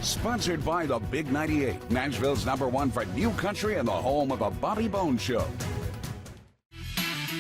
Sponsored by the Big 98, Nashville's #1 for new country and the home of the Bobby Bones Show.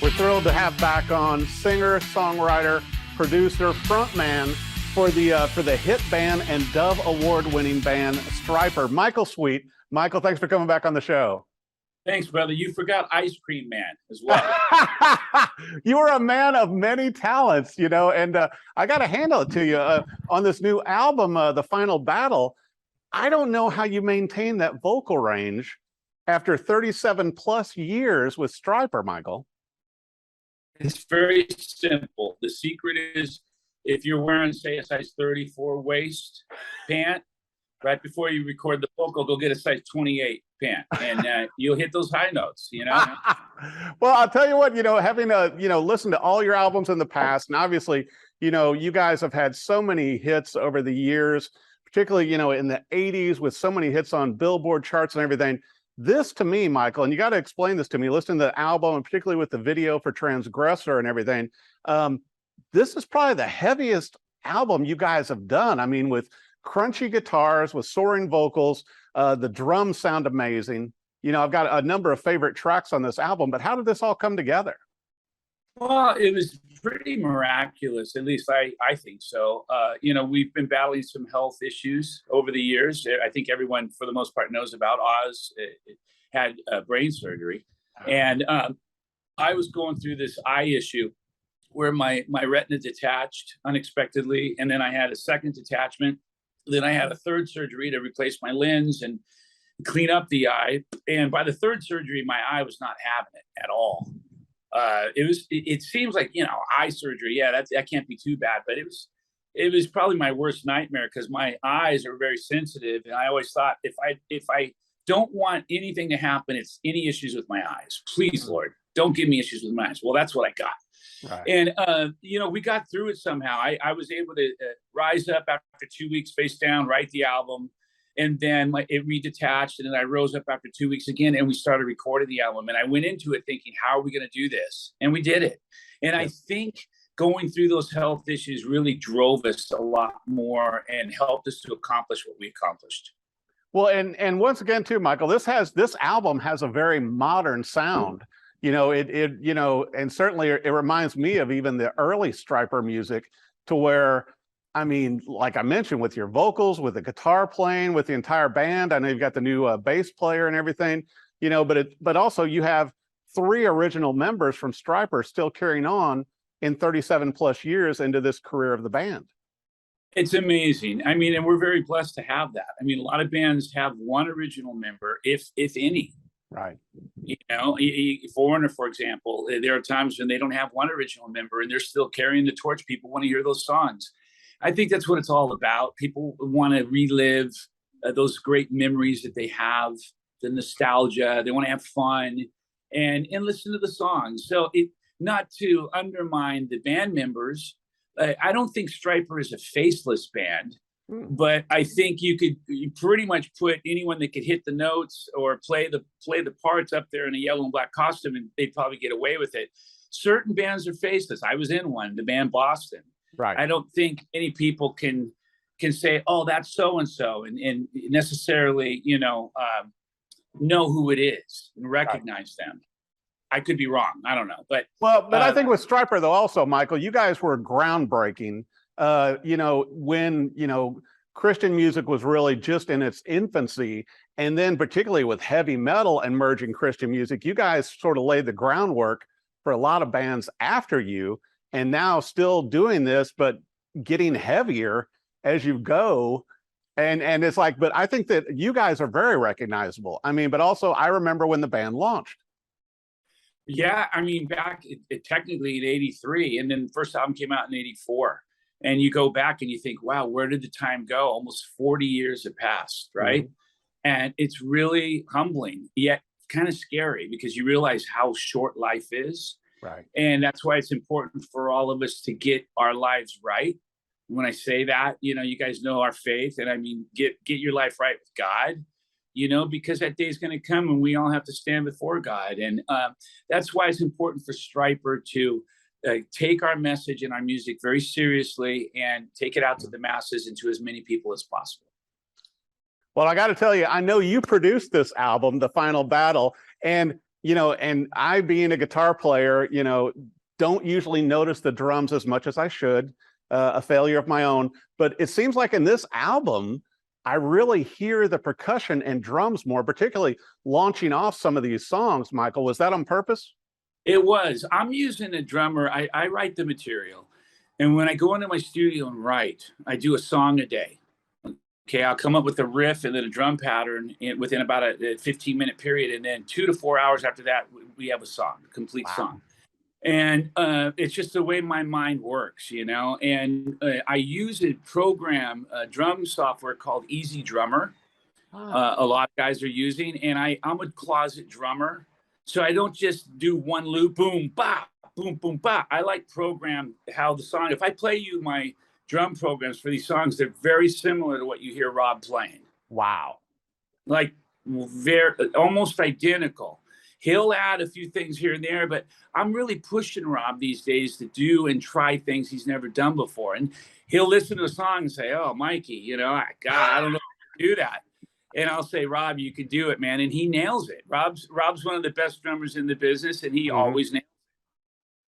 We're thrilled to have back on singer, songwriter, producer, frontman for the hit band and Dove Award-winning band Stryper, Michael Sweet. Michael, thanks for coming back on the show. Thanks, brother. You forgot Ice Cream Man as well. You are a man of many talents, you know, and I got to handle it to you on this new album, The Final Battle. I don't know how you maintain that vocal range after 37 plus years with Stryper, Michael. It's very simple. The secret is if you're wearing, say, a size 34 waist pant, right before you record the vocal, go get a size 28 pant, and you'll hit those high notes, you know? Well, I'll tell you what, you know, having listened to all your albums in the past, and obviously, you know, you guys have had so many hits over the years, particularly, you know, in the 80s with so many hits on Billboard charts and everything. This to me, Michael, and you got to explain this to me, listening to the album, and particularly with the video for Transgressor and everything, this is probably the heaviest album you guys have done. I mean, with crunchy guitars, with soaring vocals, the drums sound amazing. You know, I've got a number of favorite tracks on this album, but how did this all come together? Well, it was pretty miraculous, at least I think so. You know, we've been battling some health issues over the years. I think everyone, for the most part, knows about Oz. Had brain surgery. And I was going through this eye issue where my retina detached unexpectedly, and then I had a second detachment. Then I had a third surgery to replace my lens and clean up the eye. And by the third surgery, my eye was not having it at all. It seems like, you know, eye surgery, yeah, that can't be too bad, but it was probably my worst nightmare because my eyes are very sensitive, and I always thought if I don't want anything to happen, it's any issues with my eyes, please, Lord, don't give me issues with my eyes. Well, that's what I got. Right. And you know, we got through it somehow. I was able to rise up after 2 weeks face down, write the album, and then it redetached, and then I rose up after 2 weeks again, and we started recording the album. And I went into it thinking, how are we going to do this? And we did it. And I think going through those health issues really drove us a lot more and helped us to accomplish what we accomplished. Well, and once again, too, Michael, this album has a very modern sound. You know, you know, and certainly it reminds me of even the early Stryper music, to where, I mean, like I mentioned, with your vocals, with the guitar playing, with the entire band. I know you've got the new bass player and everything, you know, but also you have 3 original members from Stryper still carrying on in 37 plus years into this career of the band. It's amazing. I mean, and we're very blessed to have that. I mean, a lot of bands have one original member, if any. Right. You know, Foreigner, for example, there are times when they don't have one original member and they're still carrying the torch. People want to hear those songs. I think that's what it's all about. People want to relive those great memories that they have, the nostalgia. They want to have fun and listen to the songs. So not to undermine the band members, I don't think Stryper is a faceless band. But I think you pretty much put anyone that could hit the notes or play the parts up there in a yellow and black costume, and they'd probably get away with it. Certain bands are faceless. I was in one, the band Boston. Right. I don't think any people can say, oh, that's so and so, and necessarily, you know who it is and recognize them. I could be wrong. I don't know, but I think with Stryper though, also, Michael, you guys were groundbreaking. You know, when, you know, Christian music was really just in its infancy, and then particularly with heavy metal and merging Christian music, you guys sort of laid the groundwork for a lot of bands after you, and now still doing this, but getting heavier as you go. And it's like, but I think that you guys are very recognizable. I mean, but also I remember when the band launched. Yeah, I mean, back technically in '83, and then the first album came out in '84. And you go back and you think, wow, where did the time go? Almost 40 years have passed, right? Mm-hmm. And it's really humbling, yet kind of scary, because you realize how short life is. Right. And that's why it's important for all of us to get our lives right. When I say that, you know, you guys know our faith, and I mean, get your life right with God, you know, because that day is going to come and we all have to stand before God. And that's why it's important for Stryper to take our message and our music very seriously and take it out to the masses and to as many people as possible. Well, I got to tell you, I know you produced this album, The Final Battle, and and I, being a guitar player, don't usually notice the drums as much as I should. A failure of my own, but it seems like in this album, I really hear the percussion and drums more, particularly launching off some of these songs. Michael, was that on purpose? It was. I'm using a drummer. I write the material, and when I go into my studio and write, I do a song a day. Okay, I'll come up with a riff and then a drum pattern within about a 15-minute period, and then 2 to 4 hours after that, we have a song, a complete song. And it's just the way my mind works, And I use a program, a drum software called Easy Drummer. A lot of guys are using, and I'm a closet drummer, so I don't just do one loop, boom, ba, boom, boom, ba. I like program how the song. If I play you my drum programs for these songs, they're very similar to what you hear Rob playing. Wow. Like very almost identical. He'll add a few things here and there, but I'm really pushing Rob these days to do and try things he's never done before. And he'll listen to a song and say, "Oh, Mikey, God, I don't know how to do that." And I'll say, "Rob, you can do it, man." And he nails it. Rob's one of the best drummers in the business, and he always nails it.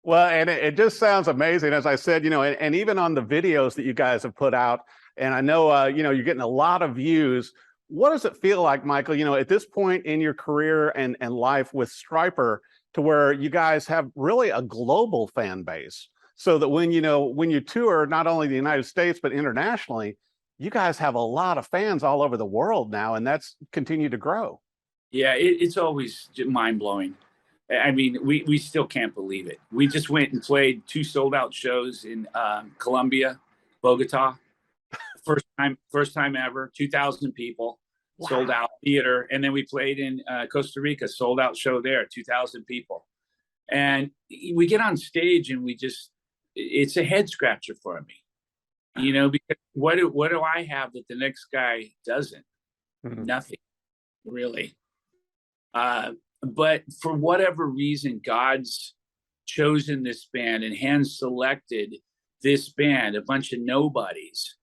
Well, and it just sounds amazing, as I said, and even on the videos that you guys have put out, and I know, you're getting a lot of views. What does it feel like, Michael, at this point in your career and life with Stryper, to where you guys have really a global fan base, so that when you tour, not only the United States, but internationally, you guys have a lot of fans all over the world now, and that's continued to grow. Yeah, it's always mind blowing. I mean, we still can't believe it. We just went and played 2 sold out shows in Colombia, Bogota. First time ever, 2,000 people, sold out theater. And then we played in Costa Rica, sold out show there, 2,000 people. And we get on stage and it's a head scratcher for me, because what do I have that the next guy doesn't? Nothing, really. But for whatever reason, God's chosen this band and hand selected this band, a bunch of nobodies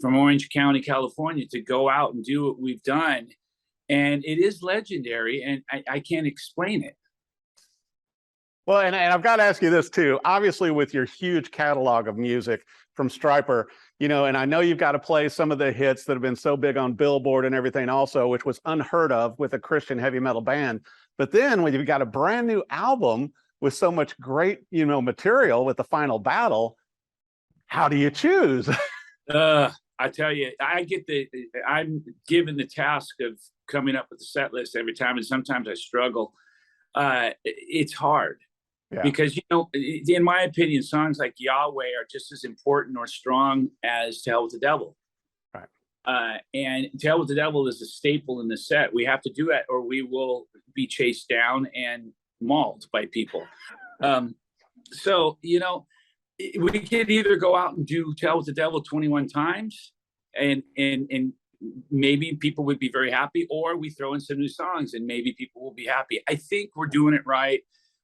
from Orange County, California, to go out and do what we've done. And it is legendary, and I can't explain it. Well, and I've got to ask you this too. Obviously, with your huge catalog of music from Stryper, and I know you've got to play some of the hits that have been so big on Billboard and everything also, which was unheard of with a Christian heavy metal band. But then when you've got a brand new album with so much great, material with The Final Battle, how do you choose? I tell you, I'm given the task of coming up with the set list every time, and sometimes I struggle. It's hard. Yeah. Because, in my opinion, songs like Yahweh are just as important or strong as To Hell with the Devil. Right. And To Hell with the Devil is a staple in the set. We have to do that or we will be chased down and mauled by people. So, we could either go out and do To Hell with the Devil 21 times and maybe people would be very happy, or we throw in some new songs and maybe people will be happy. I think we're doing it right.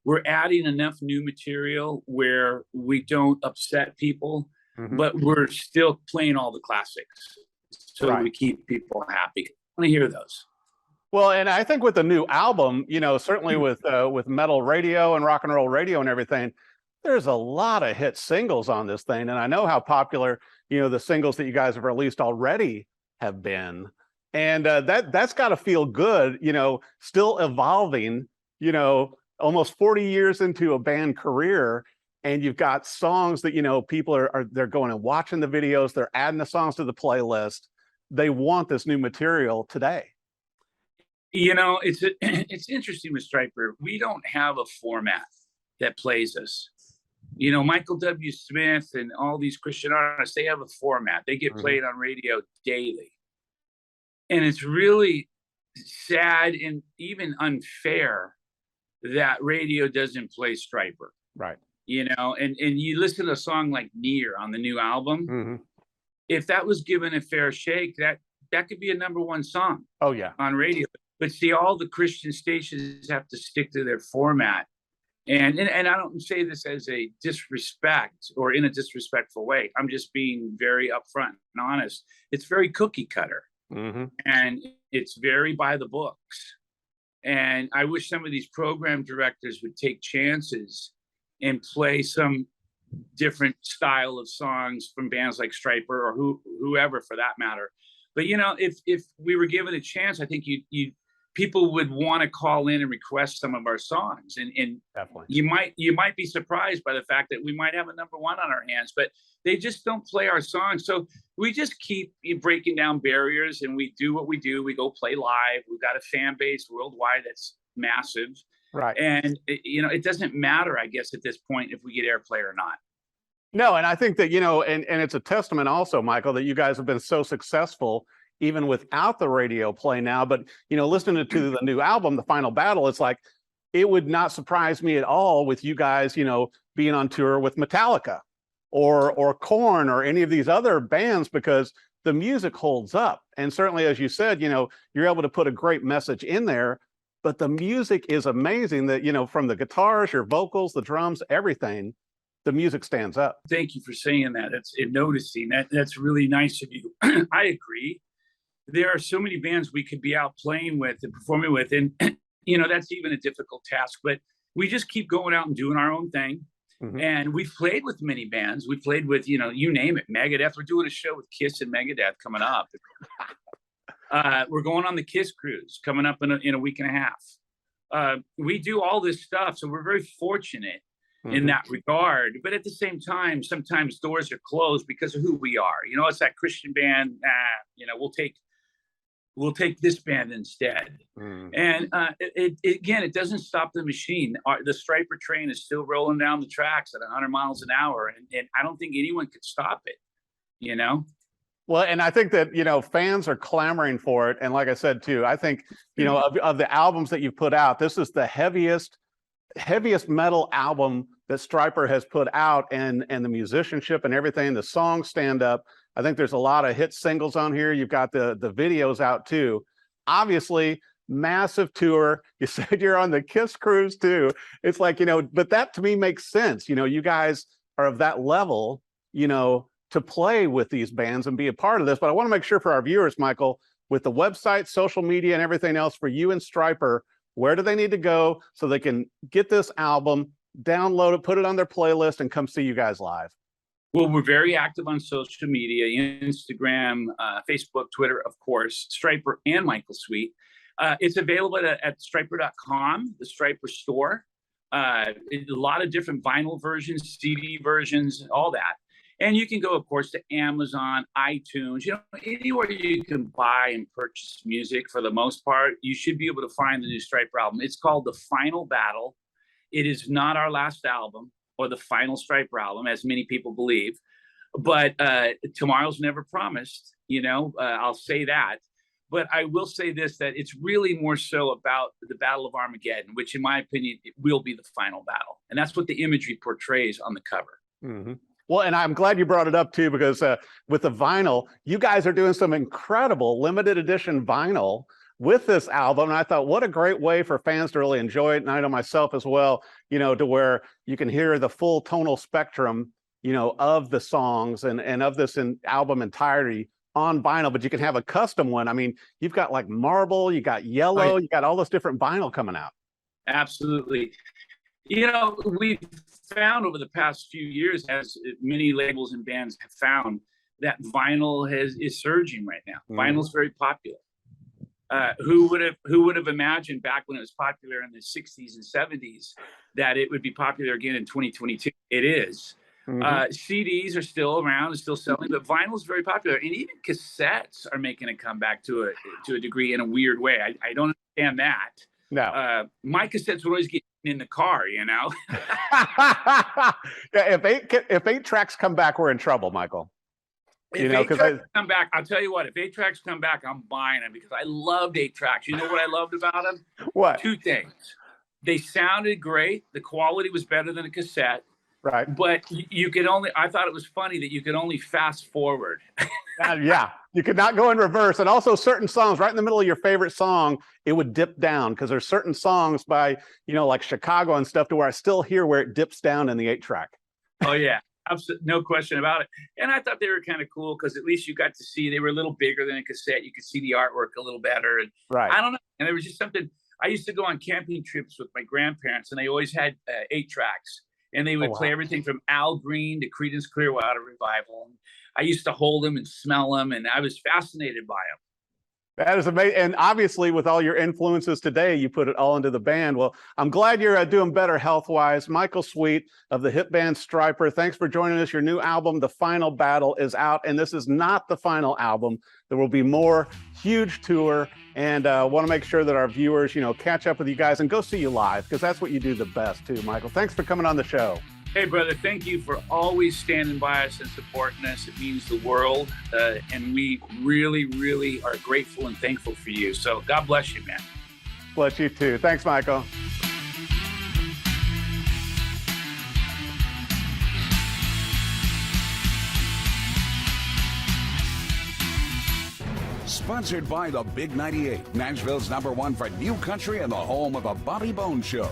We're adding enough new material where we don't upset people, but we're still playing all the classics. So we keep people happy. I want to hear those. Well, and I think with the new album, certainly with metal radio and rock and roll radio and everything, there's a lot of hit singles on this thing. And I know how popular, the singles that you guys have released already have been. And that's got to feel good, still evolving, almost 40 years into a band career, and you've got songs that people they're going and watching the videos, they're adding the songs to the playlist. They want this new material today. It's interesting with Stryper. We don't have a format that plays us. Michael W. Smith and all these Christian artists, they have a format. They get played on radio daily. And it's really sad and even unfair that radio doesn't play Stryper. Right. And you listen to a song like Near on the new album. If that was given a fair shake, that could be a #1 song. Oh, yeah. On radio. But see, all the Christian stations have to stick to their format. And I don't say this as a disrespect or in a disrespectful way. I'm just being very upfront and honest. It's very cookie cutter. and it's very by the books. And I wish some of these program directors would take chances and play some different style of songs from bands like Stryper or whoever for that matter. But if we were given a chance, I think people would want to call in and request some of our songs, and Definitely. you might be surprised by the fact that we might have a number one on our hands, but they just don't play our songs. So we just keep breaking down barriers, and we do what we do. We go play live. We've got a fan base worldwide that's massive, right? And it doesn't matter, I guess, at this point if we get airplay or not. No, and I think that and it's a testament also, Michael, that you guys have been so successful even without the radio play now. But listening to the new album, The Final Battle, it's like it would not surprise me at all with you guys, being on tour with Metallica or Korn or any of these other bands, because the music holds up. And certainly, as you said, you're able to put a great message in there, but the music is amazing that, from the guitars, your vocals, the drums, everything, the music stands up. Thank you for saying that. Noticing that. That's really nice of you. I agree. There are so many bands we could be out playing with and performing with, and that's even a difficult task. But we just keep going out and doing our own thing. And we've played with many bands. We played with you name it, Megadeth. We're doing a show with Kiss and Megadeth coming up. We're going on the Kiss cruise coming up in a week and a half. We do all this stuff, so we're very fortunate in that regard. But at the same time, sometimes doors are closed because of who we are. It's that Christian band. We'll take this band instead. And it doesn't stop the machine. The Stryper train is still rolling down the tracks at 100 miles an hour, and I don't think anyone could stop it. Well, and I think that fans are clamoring for it. And like I said too, I think of the albums that you've put out, this is the heaviest metal album that Stryper has put out, and the musicianship and everything, the songs stand up. I think there's a lot of hit singles on here. You've got the videos out too. Obviously, massive tour. You said you're on the Kiss cruise too. It's like, but that to me makes sense. You guys are of that level, to play with these bands and be a part of this. But I want to make sure for our viewers, Michael, with the website, social media, and everything else for you and Stryper, where do they need to go so they can get this album, download it, put it on their playlist, and come see you guys live? Well, we're very active on social media, Instagram, Facebook, Twitter, of course, Stryper and Michael Sweet. It's available at Stryper.com, the Stryper store. A lot of different vinyl versions, CD versions, all that. And you can go, of course, to Amazon, iTunes, anywhere you can buy and purchase music. For the most part, you should be able to find the new Stryper album. It's called The Final Battle. It is not our last album or the final Stryper album, as many people believe. But tomorrow's never promised, I'll say that. But I will say this, that it's really more so about the Battle of Armageddon, which in my opinion, it will be the final battle. And that's what the imagery portrays on the cover. Well, and I'm glad you brought it up too, because with the vinyl, you guys are doing some incredible limited edition vinyl with this album. And I thought, what a great way for fans to really enjoy it. And I know myself as well, to where you can hear the full tonal spectrum, of the songs and of this album entirety on vinyl, but you can have a custom one. I mean, you've got like marble, you got yellow, you got all this different vinyl coming out. Absolutely. We've found over the past few years, as many labels and bands have found, that vinyl is surging right now. Vinyl's very popular. Who would have imagined back when it was popular in the 60s and 70s that it would be popular again in 2022? It is. CDs are still around and still selling, but vinyl is very popular, and even cassettes are making a comeback to a degree in a weird way. I don't understand that. No, my cassettes would always get in the car, Yeah, if eight tracks come back, we're in trouble, Michael. If 8 tracks come back, I'll tell you what, if 8 tracks come back, I'm buying them because I loved 8 tracks. You know what I loved about them? What? 2 things. They sounded great. The quality was better than a cassette. Right. But I thought it was funny that you could only fast forward. Yeah, you could not go in reverse. And also certain songs, right in the middle of your favorite song, it would dip down, because there's certain songs by, like Chicago and stuff, to where I still hear where it dips down in the 8 track. Oh, yeah. No question about it. And I thought they were kind of cool because at least you got to see, they were a little bigger than a cassette. You could see the artwork a little better. And Right. I don't know. And there was just something. I used to go on camping trips with my grandparents, and they always had 8 tracks. And they would play everything from Al Green to Creedence Clearwater Revival. And I used to hold them and smell them, and I was fascinated by them. That is amazing. And obviously, with all your influences today, you put it all into the band. Well, I'm glad you're doing better health-wise. Michael Sweet of the hit band Stryper, thanks for joining us. Your new album, The Final Battle, is out, and this is not the final album. There will be more, huge tour, and want to make sure that our viewers, catch up with you guys and go see you live, because that's what you do the best, too, Michael. Thanks for coming on the show. Hey, brother, thank you for always standing by us and supporting us. It means the world, and we really, really are grateful and thankful for you. So God bless you, man. Bless you, too. Thanks, Michael. Sponsored by the Big 98, Nashville's #1 for new country and the home of the Bobby Bones Show.